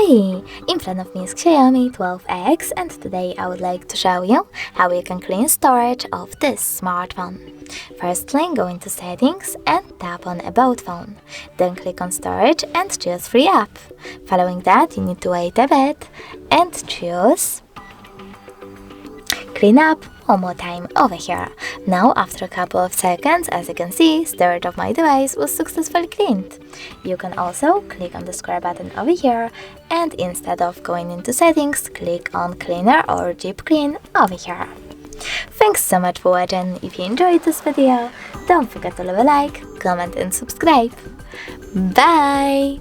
Hi! In front of me is Xiaomi 12X, and today I would like to show you how you can clean storage of this smartphone. Firstly, go into settings and tap on About Phone. Then click on Storage and choose Free Up. Following that, you need to wait a bit and choose Clean Up one more time over here. Now, after a couple of seconds, as you can see, storage of my device was successfully cleaned. You can also click on the square button over here, and instead of going into settings, click on Cleaner or Deep Clean over here. Thanks so much for watching. If you enjoyed this video, don't forget to leave a like, comment and subscribe. Bye!